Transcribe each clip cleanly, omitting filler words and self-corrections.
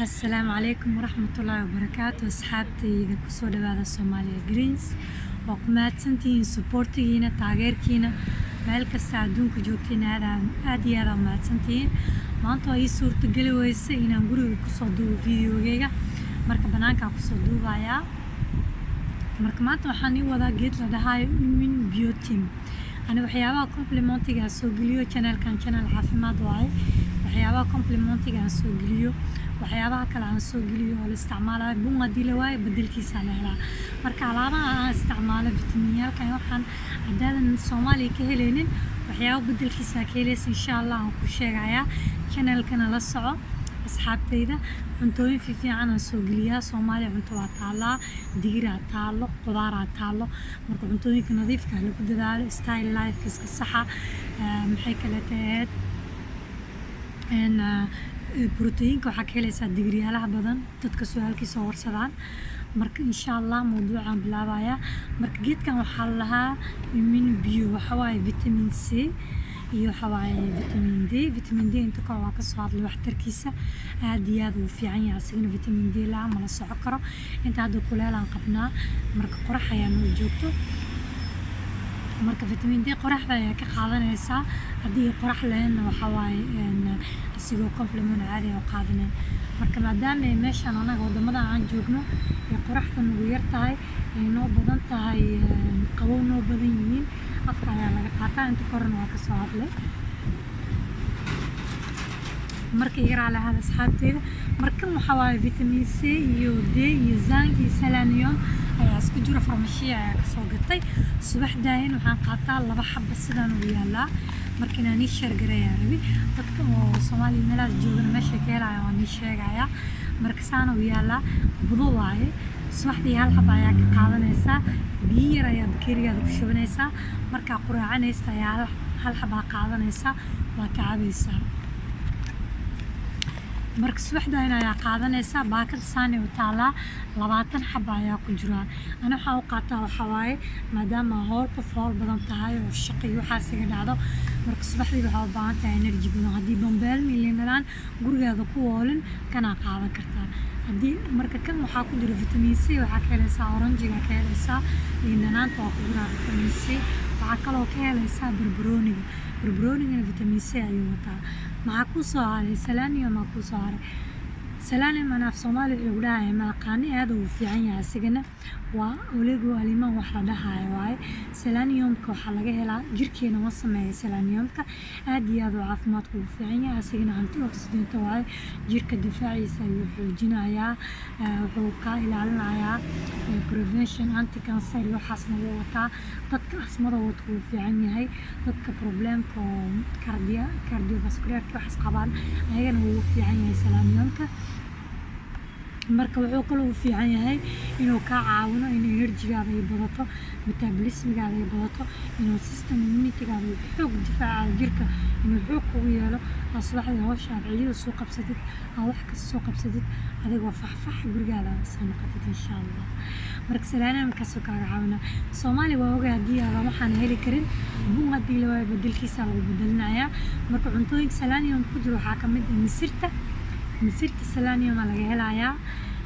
السلام عليكم ورحمة الله وبركاته. أصحابتي إذا كسر هذا الصومالية جرينز وقمات سنتين سبورتينا تاجركينا مالك السعدون كجوتين هذا ما سنتين ما أنتوا أي صورة جلوس هنا نقول كسودو فيديو جيجا مركب بنانك كسودو بايا مركب ما أنتوا حني وذا جيت لهاي من بيوتين أنا وحيابا كومبليمنتي سوقليو channel كان channel عافيماد واي وحيابا كومبليمنتي سوقليو waxyaabaha kale aan soo geliyo oo la isticmaalayo bun hadii la waayo bedelkiisa la helaa marka alaabaha aan isticmaalo fitamiinyaalkan waxaan hadaadan Soomaaliya ka helaynin waxyaabo bedelkiisa ka helaysa insha Allah aan ku sheegayaa channelkana la soco asxaabtayda cuntooyin fiican aan soo geliyaa Soomaaliya cunto waa taalaa digir taalo qudaar taalo marka cuntooyinka nadiifka ah lagu dadaalo style life iska saxa maxay kale tahay بروتينك waxaa ka helaysaa digriyaalaha badan dadka su'aalkiisa warsadaan marka insha Allah mawduucan bilaabaya marka geedkan waxaa lahaa vitamin B waxa waaye vitamin C iyo waxa waaye vitamin D inta ka waa ka soo hadlay waxtarkiisa aad iyo aad u fiican yahay asigana vitamin D la ma la socon karo inta hadda kulaalaan qabnaa marka qorax ayaa noo joogto marka vitamin D qoraxda ayaa ka qaadanaysaa hadii qorax lehna waxa waaye asigoo complement caadi ah qaadanay marka maadaama meeshan anaga wadamada aan joogno ee qoraxda ugu yar tahay ay noo badan tahay qabow noo badan yihiin afka ayaa laga qaataa inta korona waa ka soo hadlay marka yaraa la hada asxaabteeda marka waxa waaye vitamin C iyo D iyo zinc iyo selenium ayaa isku jira farmashiya ayaa ka soo gatay subaxdaayin waxaan qaataa 2 xabba sidaan u yaalaa marka inaan share gareeyaa rabi dadka oo Soomaaliya meelaha joogan meesha ka helaya waan sheegayaa marka saan u yaalaa budo waaye subaxdii hal xabba ayaa ka qaadanaysaa biyo yar ayaa bakeriyaada ku shubanaysaa marka quraacanaysa ayaa hal xabba qaadanaysaa waa ka cabaysaa marka subaxda ayaa qaadanaysa baakad saani u taala 20 xabba ayaa ku jira ana waxa uu qaataa waxa waaye maadaama howl badan tahay oo shaqo iyo waxa siga dhacdo marka subaxdii waxa u baahan tahay energy badan hadii bombeel milinaan gurigaada ku woolin kana qaadan kartaa hadii marka kan waxa ku jira vitamin C waxa ka helaysaa oranjiga ka helaysaa liinaanta waa ku jira vitamin C waxa kale oo ka helaysaa barbarooniga vitamin C ayuu wataa maxaa ku soo haray selenium ma ku soo haray selenium ana af Soomaali ugu dhahay ma aqaani aad u fiican yahay asigana waa oligo aliman wax la dhahay waay seleniumka waxa laga helaa jirkeena ma sameeyo seleniumka aad iyo aad u caafimaadku u fiican yahay asigana antioxidant waay jirka difaaciisa ayuu xoojinayaa wuxuu ka ilaalinayaa prevention anti cancer waxaasna wuu wataa dadka asmada uu fiican yahay dadka problemka cardiovascular waxas qabaan ayagana wuu fiican yahay seleniumka marka wuxuu kale u fiican yahay inuu ka caawino in energy-gaada ay badato metabolism-gaada ay badato inuu system immunity-gaada uu xoog difaaca jirka inuu xoog ugu yeelo asbaxda hawsha aad ciidada soo qabsatid aad wax ka soo qabsatid adigoo faxfax gurigaada soo noqotid insha Allah marka selenium ka soo caawina Soomaali waa ogaa hadii aad waxaan heli karin bun hadii la waayo bedelkiisa lagu bedelinayaa marka cuntooyinka selenium ku jiro waxaa ka mid ah misirta selenium laga helayaa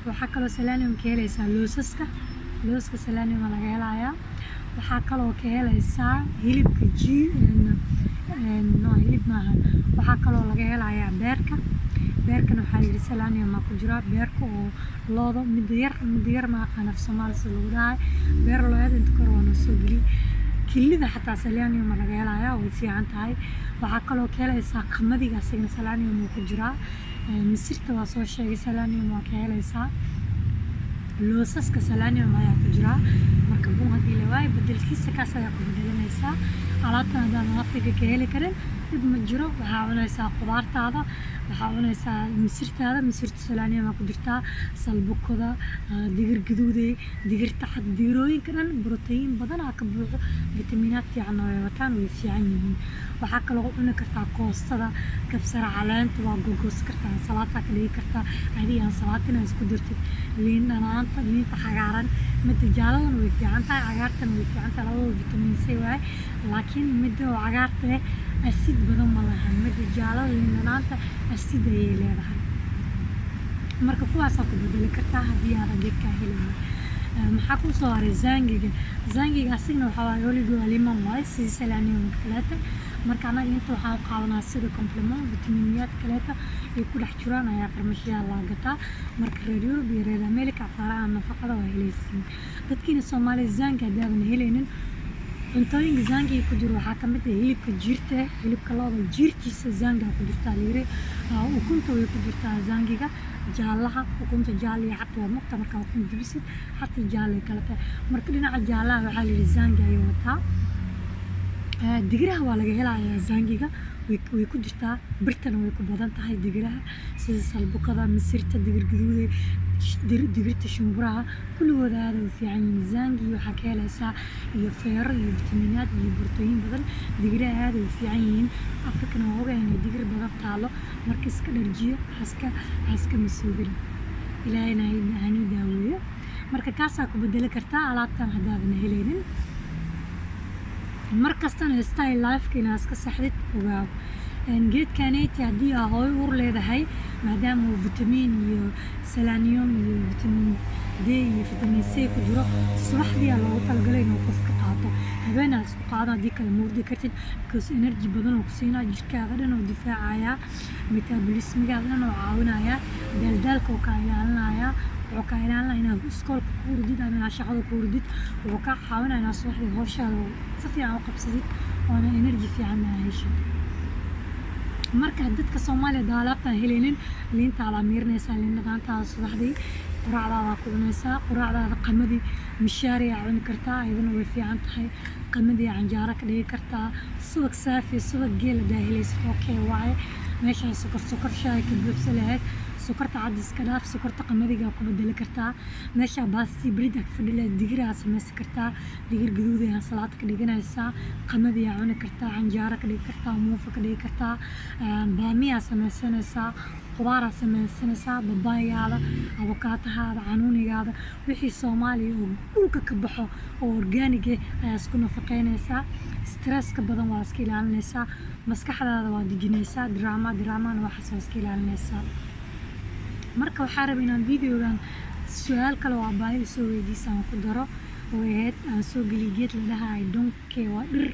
waxa kale oo selenium ka helaysaa looska selenium laga helayaa waxa kale oo ka helaysaa hilibka hilib maaha waxa kale oo laga helayaa beerkana waxa yiri selenium ku jira beerka oo loodo mid yar ma aqaan af Soomaali si lagu dhahay beer looyada inta kor waa soo geli kilida xataa selenium laga helayaa way fiican tahay waxa kale oo ka helaysaa qamadiga asigana selenium ku jira misirta waa soo sheegay selenium waa ka helaysaa loosaska selenium ayaa ku jira marka bun hadii la waayo bedelkiisa kaas ayaa ku bedelanaysaa alaabtan hadaan afiga ka heli karin dib ma jiro waxaa cunaysaa qudaartaada waxaa cunaysaa misirta selenium ku jirta salbukoda digir gaduuday digirta xad diirooyinka dhan protein badan ka buuxo fitamiinaad fiican oo wataan way fiican yihiin waxaa kale oo cuni kartaa koostada kabsar caleenta waa googos kartaa salaata ka dhigi kartaa hadii aan salaatina isku dirtid liinta cagaaran mid jaaladan way fiican tahay cagaartan way fiican tahay labada vitamin C waay laakiin mid cagaarta أسيد بدون ملاها مد الجالة لأن أنت أسيد هي اللي راح marka kuwaasaa ku bedeli kartaa haddii aadan geedkaa helin. maxaa ku soo haray zangiga asigna waxaa waaye oligo limon waaye sidii selenium kaleeta. marka anaga inta waxaan u qaadanaa sida complement vitaminiyaad kaleeta ay ku dhex jiraan ayaa farmashiyaha laga gataa. marka reer Yurub iyo reer Ameerika afaaraha nafaqada waa helaysiin. dadkiina Soomaaliya zangi haddii aadan helaynin cuntooyinka zangiga ku jiro waxaa kamid ah hilibka jiirta, hilibka lo'da jiirtiisa zangiga ku jirtaa layiri. ukunta way ku jirtaa zangiga jaalaha, ukunta jaal iyo xataa waa mugta markaa ukun jibisid xataa jaal ay kala tahay. marka dhinaca jaalaha waxaa layidhi zangi ayuu wataa. digiraha waa laga helayaa zangiga way ku jirtaa, birtana way ku badan tahay digiraha sida salbukada, misirta, digir gaduuda, digirta shumburaha kulligooda aad u fiican yihiin. zangi waxaa ka helaysaa iyo feero iyo fitamiinaad iyo borotiin badan. digiraha aad u fiican yihiin. afrikana waa ogahay inay digir badan taalo, marka iska dharjiyo haska masuugin. ilaahayna hani daaweeyo. marka kaasaa ku bedeli kartaa alaabtan haddaadan helaynin. markastana style life inaad iska saxdid ogaaw. geedkaneyti haddii aa hooyo uur leedahay maadaama uu vitamin iyo selenium iyo vitamin D iyo vitamin C ku jiro, subaxdii aa loogu talagalay inuu qofka qaato. habeenaad isku qaado haddii kale muurdi kartid because energy badan oo ku siinaa jirkaaga dhan oo difaacayaa, metabolismigaada dhan oo caawinayaa, daaldaalka oo kaa ilaalinayaa, wuxuu kaa ilaalinaya inaad iskoolka ku hurdid ama inaad shaqada ku hurdid, wuxuu kaa caawinaya inaad subaxdii hawshaada si fiican u qabsadid oona energy fiican aa heshid. marka dadka Soomaaliya daalaabtan helaynin liinta ala miirnaysaa, liin dhanaantaada subaxdii quraacdaada ku cunaysaa. quraacdaada qamadi mishaari aa cuni kartaa, iyadana way fiican tahay. qamadi canjaaro ka dhigi kartaa. subag saafi, subag geel hadaa helaysid okay waaye. meeshaan sokor shaay ka buuxsa lahayd sokorta cad iska dhaaf, sokorta qamadiga ku bedeli kartaa. meesha baasti brida ka fadhi lahayd digir aa samaysan kartaa, digir gaduud ah salaad ka dhiganaysaa, qamadi aa cuni kartaa, canjaaro ka dhigi kartaa, muufa ka dhigi kartaa, baamiyaa samaysanaysaa, khudaaraa samaysanaysaa, babaaygaada, abukaatahaada, canuunigaada, wixii Soomaaliya oo dhulka ka baxo oo organic ah ayaa isku nafaqeynaysaa. stresska badan waa iska ilaalinaysaa, maskaxdaada waa dejinaysaa, diraamana waxaas waa iska ilaalinaysaa. marka waxaa rabay inaan videogan su-aal kale oo abaayo soo weydiisaan ku daro oo ahayd aan soo geliy geed la dhahay donke waa dhir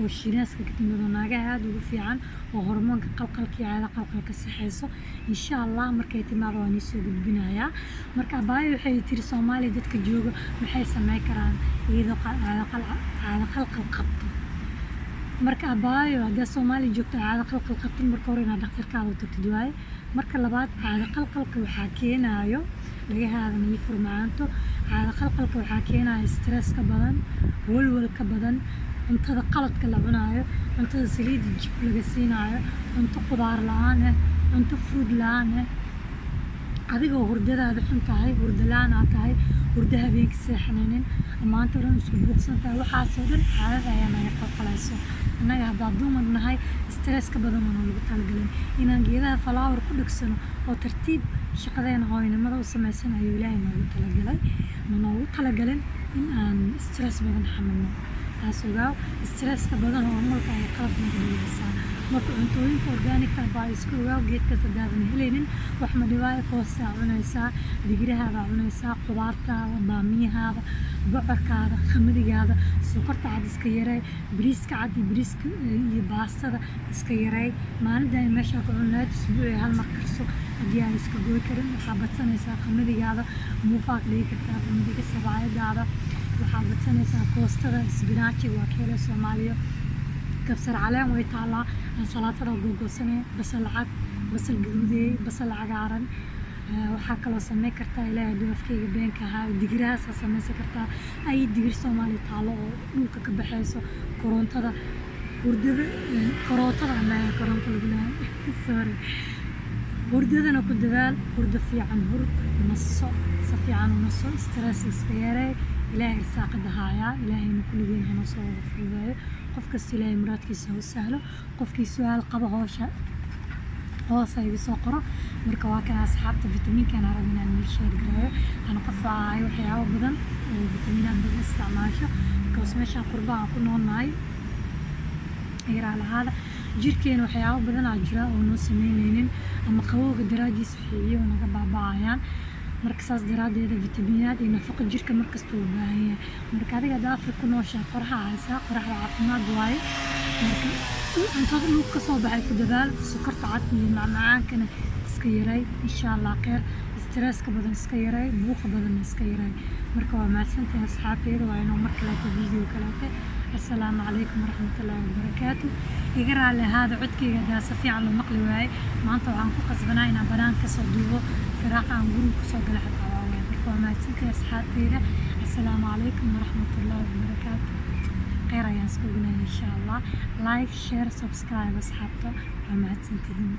oo shiinaaska ka timid naagaha aad ugu fiican oo hormoonka qalqalka iyo caado qalqalka saxayso. insha Allah markay timaado waan soo gudbinayaa. marka abaayo waxay tiri Soomaaliya dadka jooga maxay sameyn karaan iyadoo caado qalqal qabto. marka abaayo haddii Soomaaliya joogto caado qalqal qabto marka hore inaad dhakhtarkaada u tagtid waaye. marka labaad caado qalqalka waxaa keenayo lagahaada iyo furmaanto. caado qalqalka waxaa keenayo stresska badan, walwalka badan, cuntada qaladka la cunaayo, cuntada saliida jib laga siinaayo, cunto qudaar la-aan ah, cunto fruit la-aan ah, adigoo hurdadaada xun tahay, hurdo la-aan aad tahay, hurdo habeenkii seexanaynin, maanta dhan isku buuqsan tahay, waxaasoo dhan caadada ayaa naga qalqalayso. annaga haddaa dumar nahay stresska badan waana lagu talagalay inaan geedaha flower ku dhagsano oo tartiib shaqadeena hooynimada u samaysanayo ilaahay noogu talagalin in aan stress badan xamilno. taas ogaaw. stresska badan oo mulka ay qalab naga dhigaysaa. marka cuntooyinka organicka baa isku ogaaw geedkaas haddaadan helaynin wax ma dhibaayo koosaa cunaysaa, digirahaada cunaysaa, qudaartaada, baamiyahaada, bocorkaada, khamadigaada, sokorta cad iska yarey, bariiska cad iyo bariiska iyo baastada iska yarey. maalintan meeshaa ku cun lahayd isbuuci hal mar karso. haddii aan iska gooy karin waxaa badsanaysaa khamadigaada, muufaa ka dhigi kartaa, khamadiga sabaayadaada, waxaa badsanaysaa koostada, isbinaaji waa ka helay Soomaaliya, kabsar caleen way taalaa, ansalaatada googoosanee, basal cad, basal gaduudey, basal cagaaran. waxaa kaloo sameyn kartaa ilaahay doofkeyga beenka ahaa digirahaasaa samaysan kartaa. ay digir Soomaaliya taalo oo dhulka ka baxayso. korontada koronto lagu leeyahay sorry. hurdadana ku dadaal, hurdo fiican hurd, naso si fiican u naso, stress iska yaree. ilaahay irsaaqada haayaa, ilaahayna kulligeen hana soo wada fududeeyo. qof kasta ilaahay muraadkiisa u sahlo. qofkii su-aal qaba hoosa iga soo qoro. marka waa kan asxaabta vitamiinkan arag inaan meel sheer gareeyo. ana qof waahay waxyaabo badan oo vitamiinaad badan isticmaasho because meeshaan qurba aan ku noolnahay yaraa lahaada jirkeena waxyaabo badan aa jira oo noo sameynaynin ama qabowga daraadiis wixii naga baaba'ayaan marka saas daraadeeda fitamiinaad iyo nafaqo jirka markasta u baahan yahay marka adiga hadda Afrika ku nooshahay qoraxa haysaa qoraxda caafimaad waaye marka cuntada dhulka ka soo baxay ku dadaal sokorta cad iyo macmacaankana iska yaray insha Allah khayr stresska badan iska yaray buuqa badan iska yaray marka waa mahadsantahay asxaabtayda waa inoo mar kale video kale السلام عليكم ورحمة الله وبركاته يقرأ لهذا عدكي هذا سفيع على المقلي وعي ما أنتوا عن قص بناينا بنان كصدوه فراق عن قلوب كصوب لحد عواوي وما تسيك يا أصحابي السلام عليكم ورحمة الله وبركاته خير يا سكوبنا إن شاء الله لايك شير سبسكرايب أصحابته وما تنتهين